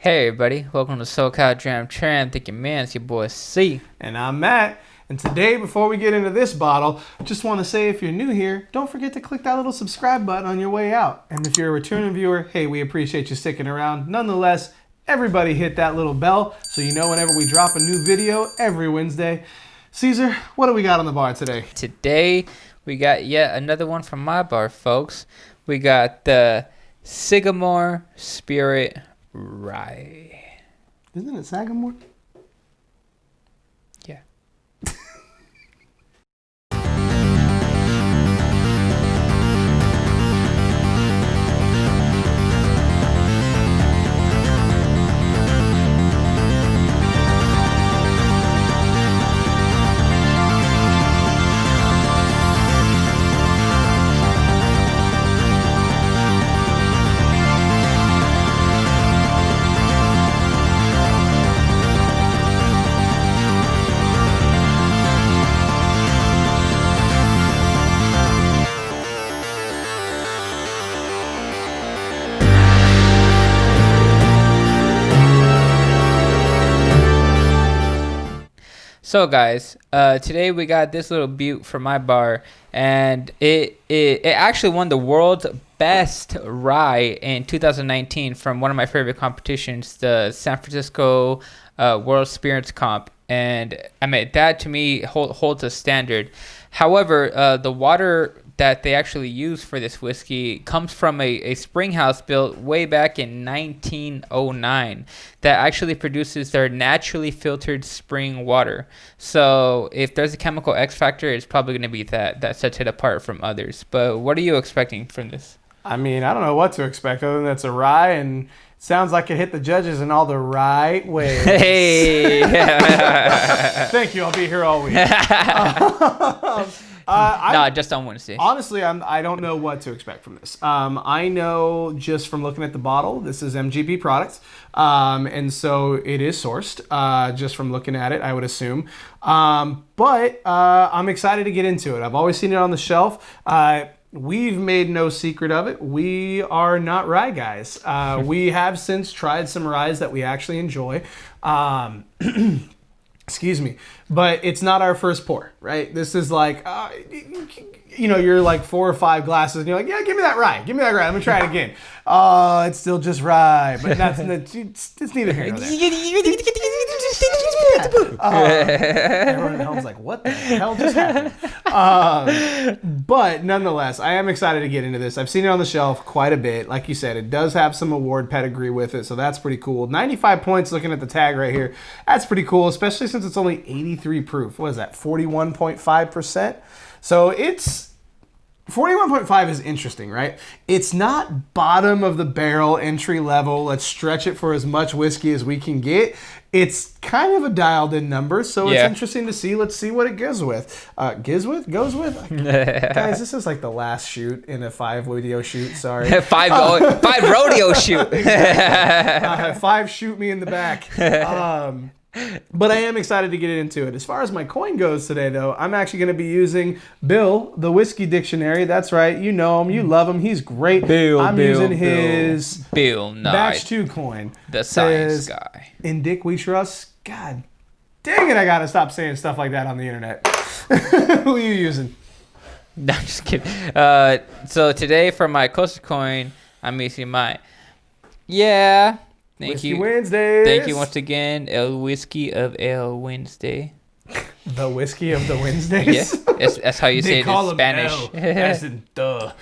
Hey everybody, welcome to socaldramtram. Thank you, man. It's your boy C. And I'm Matt. And today, before we get into this bottle, I just want to say if you're new here, don't forget to click that little subscribe button on your way out. And if you're a returning viewer, hey, we appreciate you sticking around. Nonetheless, everybody hit that little bell so you know whenever we drop a new video every Wednesday. Cesar, what do we got on the bar today? Today, we got yet another one from my bar, folks. We got the Sagamore Spirit RYE. Isn't it Sagamore? Yeah. So guys, today we got this little butte from my bar, and it actually won the world's best rye in 2019 from one of my favorite competitions, the San Francisco World Spirits Comp, and I mean that to me holds a standard. However, the water that they actually use for this whiskey comes from a spring house built way back in 1909 that actually produces their naturally filtered spring water. So if there's a chemical X factor, it's probably going to be that sets it apart from others. But what are you expecting from this? I mean, I don't know what to expect other than that's a rye, and it sounds like it hit the judges in all the right ways. Hey! Thank you. I'll be here all week. No, just on Wednesday. Honestly, I don't know what to expect from this. I know just from looking at the bottle, this is MGP products, and so it is sourced just from looking at it, I would assume. But I'm excited to get into it. I've always seen it on the shelf. We've made no secret of it. We are not rye guys. We have since tried some ryes that we actually enjoy. Excuse me, but it's not our first pour, right? This is like, you're like 4 or 5 glasses and you're like, yeah, give me that rye. Give me that rye. I'm gonna try it again. Oh, it's still just rye, but it's neither here nor there. Everyone at home's like, what the hell just happened? But nonetheless, I am excited to get into this. I've seen it on the shelf quite a bit. Like you said, it does have some award pedigree with it, so that's pretty cool. 95 points looking at the tag right here. That's pretty cool, especially since it's only 83 proof. What is that, 41.5%? So it's 41.5 is interesting, right? It's not bottom of the barrel entry level. Let's stretch it for as much whiskey as we can get. It's kind of a dialed in number, so it's interesting to see. Let's see what it goes with. Goes with? Guys, this is like the last shoot in a 5 video shoot. Sorry. 5 rodeo shoot. 5 shoot me in the back. But I am excited to get into it. As far as my coin goes today, though, I'm actually going to be using Bill, the Whiskey Dictionary. That's right. You know him. You love him. He's great. I'm using his Bill Nye, Batch 2 coin. the science guy. In Dick we trust. God dang it, I got to stop saying stuff like that on the internet. Who are you using? No, I'm just kidding. So today for my coaster coin, I'm using my Thank you. Wednesdays. Thank you once again, El Whiskey of El Wednesday. The Whiskey of the Wednesdays? Yeah, that's how you say it in Spanish. L, as in duh.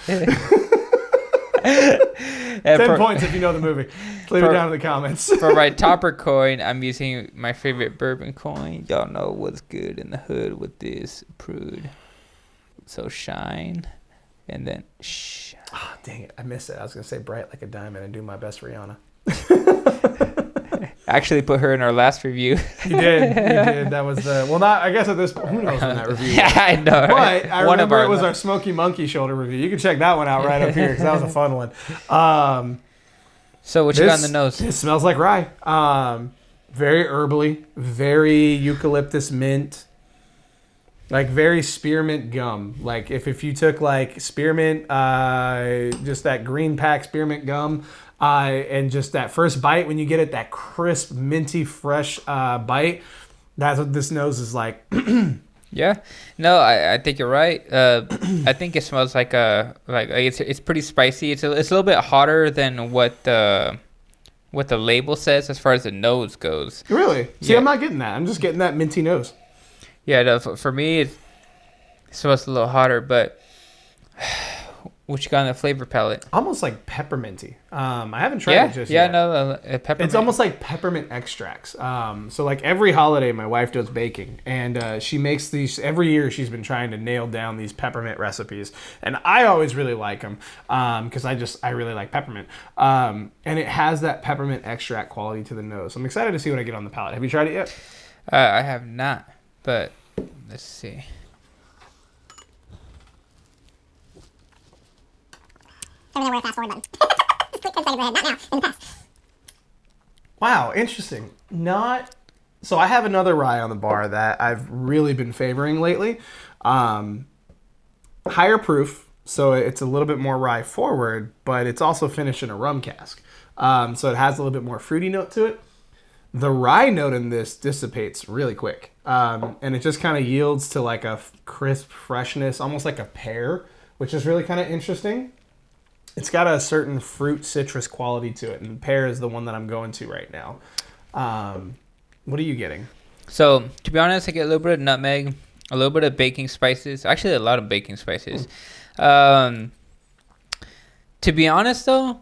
10 points if you know the movie. Leave it down in the comments. For my topper coin, I'm using my favorite bourbon coin. Y'all know what's good in the hood with this prude. So shine, and then shine. Oh, dang it. I missed it. I was going to say bright like a diamond and do my best Rihanna. Actually put her in our last review. You did. That was the... Well, not... I guess at this point... Who knows when that review was. Yeah, I know. But I remember it was our Smoky Monkey shoulder review. You can check that one out right up here because that was a fun one. So what you got on the nose? It smells like rye. Very herbally. Very eucalyptus mint. Like very spearmint gum. Like if you took like spearmint, just that green pack spearmint gum, and just that first bite when you get it, that crisp, minty, fresh bite. That's what this nose is like. Yeah, no, I think you're right. I think it smells like it's pretty spicy. It's a little bit hotter than what the label says as far as the nose goes. Really? See, Yeah. I'm not getting that. I'm just getting that minty nose. Yeah, no, for me it smells a little hotter, but what you got on the flavor palette? Almost like pepperminty. I haven't tried it just yet. No, peppermint. It's almost like peppermint extracts. So like every holiday, my wife does baking, and she makes these every year. She's been trying to nail down these peppermint recipes, and I always really like them because I really like peppermint, and it has that peppermint extract quality to the nose. I'm excited to see what I get on the palate. Have you tried it yet? I have not, but let's see. Everything where a fast forward button. Just click 10 seconds ahead, not now, in the past. Wow, interesting. So I have another rye on the bar that I've really been favoring lately. Higher proof, so it's a little bit more rye forward, but it's also finished in a rum cask. So it has a little bit more fruity note to it. The rye note in this dissipates really quick. And it just kind of yields to like a crisp freshness, almost like a pear, which is really kind of interesting. It's got a certain fruit citrus quality to it, and pear is the one that I'm going to right now. What are you getting? So to be honest, I get a little bit of nutmeg, a little bit of baking spices. Actually, a lot of baking spices. To be honest, though,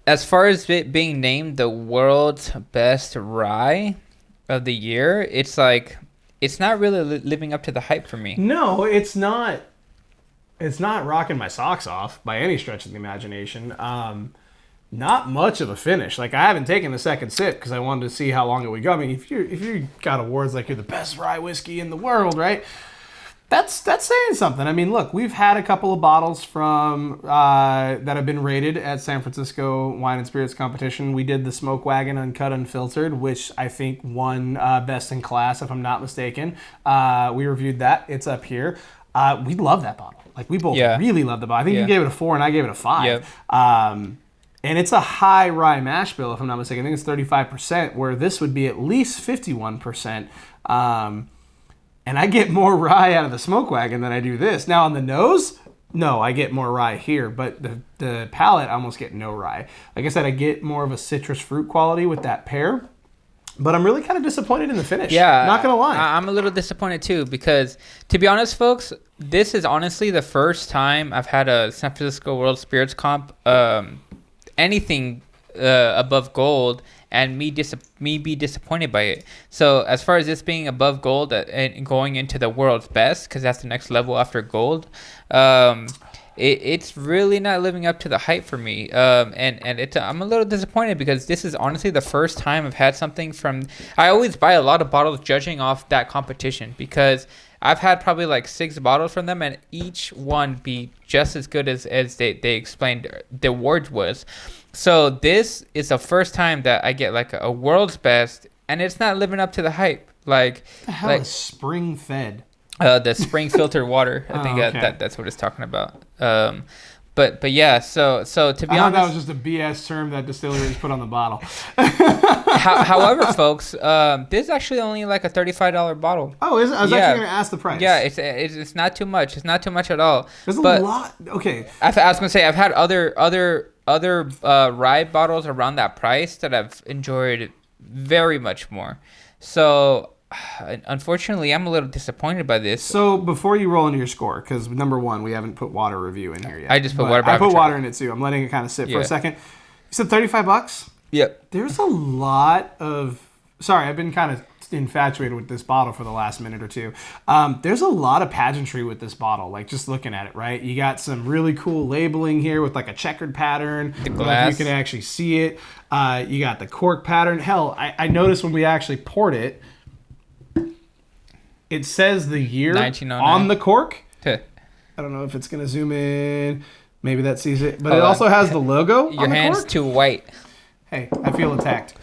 as far as it being named the world's best rye of the year, it's like it's not really living up to the hype for me. No, it's not. It's not rocking my socks off by any stretch of the imagination. Not much of a finish. Like, I haven't taken a second sip because I wanted to see how long it would go. I mean, if you got awards like you're the best rye whiskey in the world, right? That's saying something. I mean, look, we've had a couple of bottles from that have been rated at San Francisco Wine and Spirits Competition. We did the Smoke Wagon Uncut Unfiltered, which I think won best in class, if I'm not mistaken. We reviewed that. It's up here. We love that bottle. Like, we both really love the bottle. I think you gave it a 4 and I gave it a 5. Yep. And it's a high rye mash bill, if I'm not mistaken. I think it's 35%, where this would be at least 51%. And I get more rye out of the Smoke Wagon than I do this. Now, on the nose, no, I get more rye here. But the palate, I almost get no rye. Like I said, I get more of a citrus fruit quality with that pear. But I'm really kind of disappointed in the finish. Yeah. Not going to lie. I'm a little disappointed, too, because, to be honest, folks, this is honestly the first time I've had a San Francisco World Spirits Comp, anything above gold, and me be disappointed by it. So as far as this being above gold and going into the world's best, because that's the next level after gold, it's really not living up to the hype for me. And I'm a little disappointed because this is honestly the first time I've had something from. I always buy a lot of bottles judging off that competition because I've had probably like 6 bottles from them, and each one be just as good as they explained the award was. So this is the first time that I get like a world's best, and it's not living up to the hype. Like, the hell is spring fed? The spring filtered water. I think okay. that's what it's talking about. But yeah. So to be honest, that was just a BS term that distilleries put on the bottle. However, folks, this is actually only like a $35 bottle. Oh, is it? I was actually going to ask the price. Yeah, it's not too much. It's not too much at all. There's a lot. Okay. I was going to say I've had other rye bottles around that price that I've enjoyed very much more. So unfortunately, I'm a little disappointed by this. So before you roll into your score, because number one, we haven't put water review in here yet. I just put water. I put water in it too. I'm letting it kind of sit for a second. You said $35? Yep. There's a lot of. Sorry, I've been kind of infatuated with this bottle for the last minute or two. There's a lot of pageantry with this bottle. Like, just looking at it, right? You got some really cool labeling here with like a checkered pattern. The glass. You can actually see it. You got the cork pattern. Hell, I noticed when we actually poured it. It says the year 1909 on the cork. Huh. I don't know if it's going to zoom in. Maybe that sees it. But it also has the logo Your on the hand's cork. too white. Hey, I feel attacked.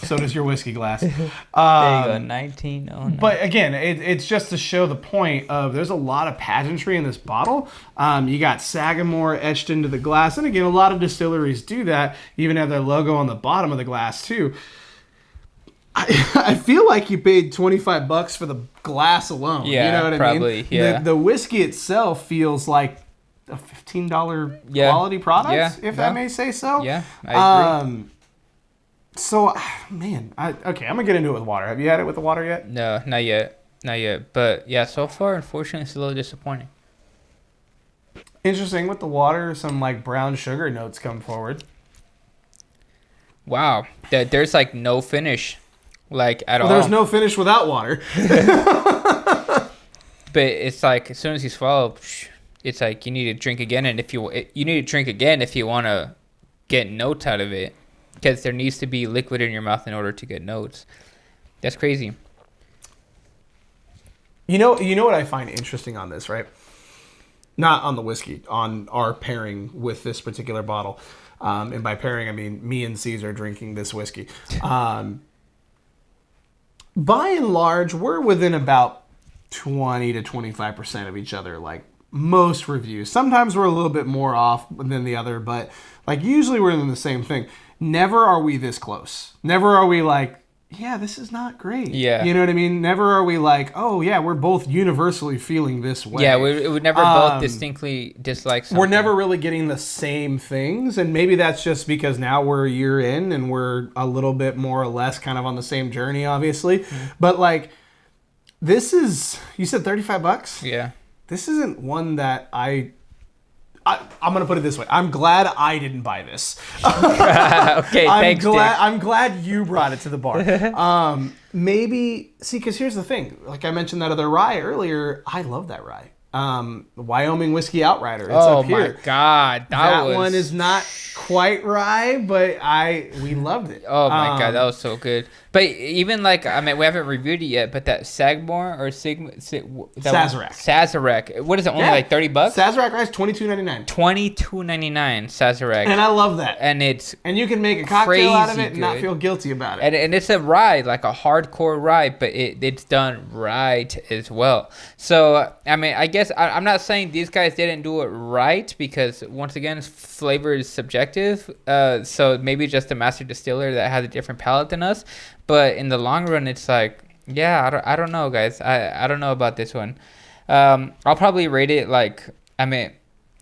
So does your whiskey glass. There you go, 1909. But again, it's just to show the point of there's a lot of pageantry in this bottle. You got Sagamore etched into the glass. And again, a lot of distilleries do that. Even have their logo on the bottom of the glass too. I feel like you paid $25 for the glass alone. Yeah, you know what probably, I mean? yeah. The whiskey itself feels like a $15 quality product, if I may say so. Yeah, I agree. So, man, okay, I'm going to get into it with water. Have you had it with the water yet? No, not yet. Not yet. But yeah, so far, unfortunately, it's a little disappointing. Interesting. With the water, some like brown sugar notes come forward. Wow. There's like no finish, like at all. There's no finish without water. But it's like as soon as you swallow, it's like you need to drink again. And if you need to drink again if you want to get notes out of it. Because there needs to be liquid in your mouth in order to get notes. That's crazy. You know what I find interesting on this, right? Not on the whiskey, on our pairing with this particular bottle. And by pairing, I mean me and Cesar drinking this whiskey. By and large, we're within about 20 to 25% of each other, like most reviews. Sometimes we're a little bit more off than the other, but like usually we're in the same thing. Never are we this close. Never are we like, yeah, this is not great. Yeah. You know what I mean? Never are we like, oh, yeah, we're both universally feeling this way. Yeah, we would never both distinctly dislike something. We're never really getting the same things. And maybe that's just because now we're a year in and we're a little bit more or less kind of on the same journey, obviously. Mm-hmm. But like, this is, you said $35? Yeah. This isn't one that I'm going to put it this way. I'm glad I didn't buy this. Okay, thanks, Dick. I'm glad you brought it to the bar. Maybe, see, because here's the thing. Like I mentioned that other rye earlier. I love that rye. Wyoming Whiskey Outrider. It's up here. Oh my God. That one is not quite rye, but we loved it. Oh my God, that was so good. But even like, I mean, we haven't reviewed it yet, but that Sagamore or Sazerac. What is it, only like $30? Sazerac rye is $22.99. $22.99 Sazerac. And I love that. And you can make a cocktail out of it and not good. feel guilty about it. And it's a rye, like a hardcore rye, but it's done right as well. So, I mean, I guess I'm not saying these guys didn't do it right because, once again, flavor is subjective. So maybe just a master distiller that has a different palate than us. But in the long run, it's like, yeah, I don't know, guys. I don't know about this one. I'll probably rate it like, I mean,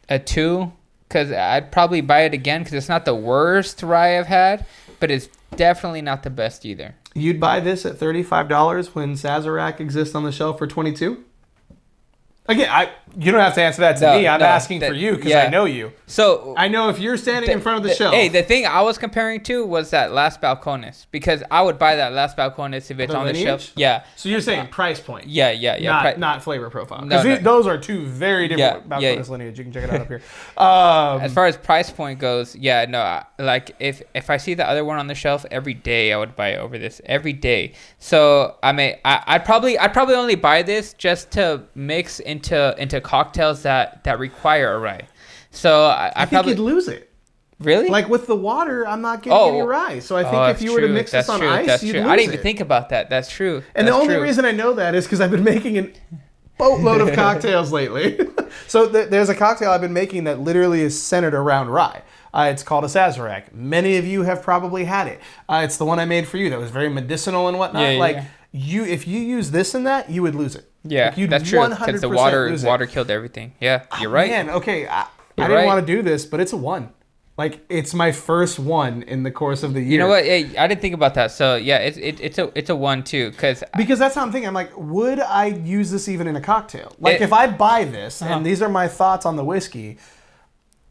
a 2, because I'd probably buy it again because it's not the worst rye I've had, but it's definitely not the best either. You'd buy this at $35 when Sazerac exists on the shelf for $22? Again, you don't have to answer that to me. I'm asking for you because I know you. So I know if you're standing in front of the shelf. Hey, the thing I was comparing to was that Las Balcones because I would buy that Las Balcones if it's on the shelf. Yeah. So you're saying price point. Yeah. Not flavor profile. Because those are two very different Balcones lineage. You can check it out up here. As far as price point goes, like if I see the other one on the shelf every day, I would buy it over this every day. So I mean, I'd probably only buy this just to mix into cocktails that require a rye. So I think probably you'd lose it. Really? Like with the water, I'm not getting any rye. So I think if you were to mix this on ice, you'd lose it. I didn't even think about that. That's true. And the only reason I know that is because I've been making a boatload of cocktails lately. So there's a cocktail I've been making that literally is centered around rye. It's called a Sazerac. Many of you have probably had it. It's the one I made for you that was very medicinal and whatnot. If you use this in that, you would lose it. Yeah, that's true. Because the water killed everything. Yeah, you're right. Man, okay, I didn't want to do this, but it's a 1. Like it's my first 1 in the course of the year. You know what? Hey, I didn't think about that. So yeah, it's a 1 too. Because that's how I'm thinking. I'm like, would I use this even in a cocktail? Like if I buy this and these are my thoughts on the whiskey.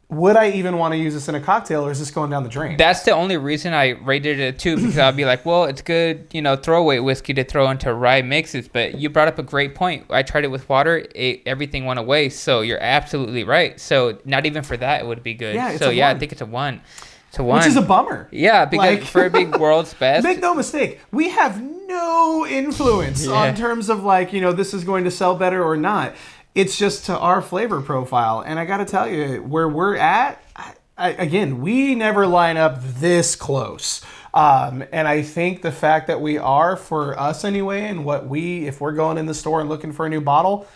Would I even want to use this in a cocktail, or is this going down the drain? That's the only reason I rated it a 2, because I'll be like, well, it's good, throwaway whiskey to throw into rye mixes. But you brought up a great point. I tried it with water, everything went away. So you're absolutely right. So not even for that, it would be good. Yeah, it's so a yeah, 1. I think it's a 1. It's a 1. Which is a bummer. Yeah, because for a big world's best. Make no mistake, we have no influence on terms of this is going to sell better or not. It's just to our flavor profile. And I got to tell you, where we're at, again, we never line up this close. And I think the fact that we are, for us anyway, and if we're going in the store and looking for a new bottle,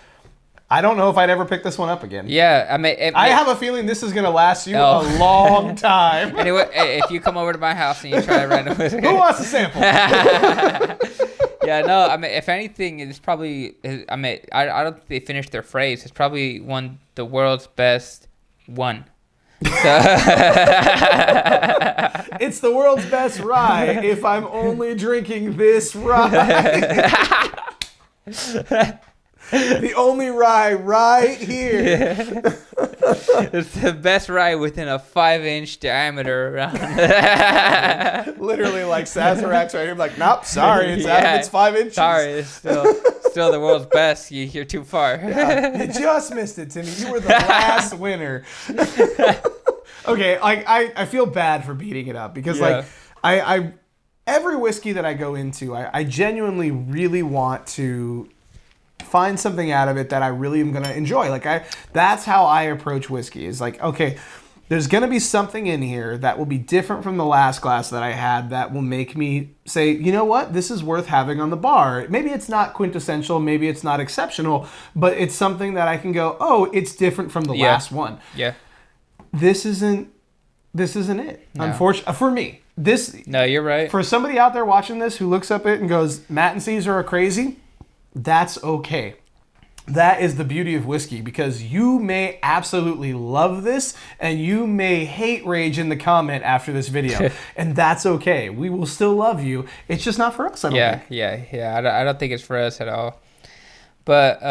I don't know if I'd ever pick this one up again. Yeah, I mean, I have a feeling this is going to last you a long time. Anyway, if you come over to my house and you try a random whiskey. Who wants a sample? Yeah, no, I mean, if anything, it's probably, I mean, I don't think they finished their phrase. It's probably the world's best one. So it's the world's best rye if I'm only drinking this rye. The only rye right here. Yeah. It's the best rye within a 5-inch diameter around. Literally like Sazeracs right here. I'm like, nope, sorry, it's out of its 5 inches. Sorry, it's still the world's best. You're too far. Yeah, you just missed it, Timmy. You were the last winner. Okay, I feel bad for beating it up because I every whiskey that I go into, I genuinely really want to find something out of it that I really am going to enjoy. That's how I approach whiskey. Is like, okay, there's going to be something in here that will be different from the last glass that I had that will make me say, you know what, this is worth having on the bar. Maybe it's not quintessential, maybe it's not exceptional, but it's something that I can go, oh, it's different from the last one. Yeah. This isn't it. No. Unfortunately, for me. No, you're right. For somebody out there watching this who looks up it and goes, Matt and Cesar are crazy, that's okay. That is the beauty of whiskey, because you may absolutely love this and you may hate rage in the comment after this video. And that's okay. We will still love you. It's just not for us, I don't think. Yeah. I don't think it's for us at all. But,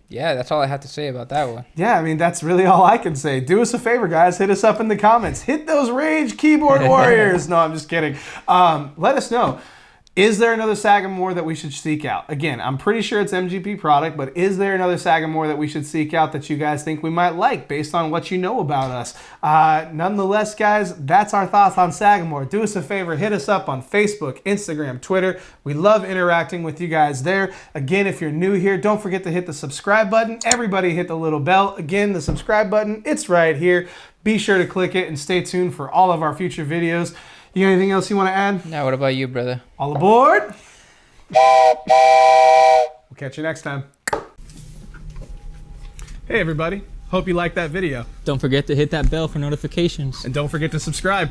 yeah, that's all I have to say about that one. Yeah, I mean, that's really all I can say. Do us a favor, guys. Hit us up in the comments. Hit those rage keyboard warriors. No, I'm just kidding. Let us know. Is there another Sagamore that we should seek out? Again, I'm pretty sure it's MGP product, but is there another Sagamore that we should seek out that you guys think we might like based on what you know about us? Nonetheless, guys, that's our thoughts on Sagamore. Do us a favor, hit us up on Facebook, Instagram, Twitter. We love interacting with you guys there. Again, if you're new here, don't forget to hit the subscribe button. Everybody hit the little bell. Again, the subscribe button, it's right here. Be sure to click it and stay tuned for all of our future videos. You got anything else you want to add? No, what about you, brother? All aboard. We'll catch you next time. Hey, everybody. Hope you liked that video. Don't forget to hit that bell for notifications. And don't forget to subscribe.